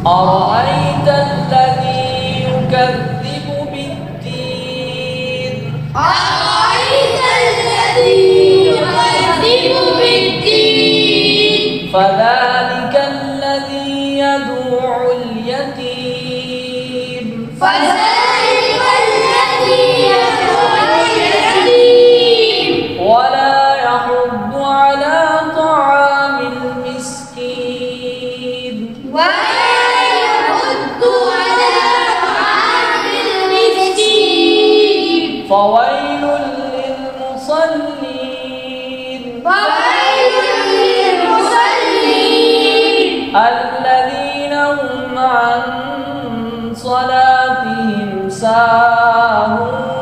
أرأيت الذي يكذب بالدين أرأيت الذي يكذب بالدين فذلك الذي يدعو اليتيم فذلك الذي يدعو اليتيم ولا يحض على طعام المسكين ولا يحض على طعام المسكين فويل للمصلين فويل للمصلين الذين هم عن صلاتهم ساهون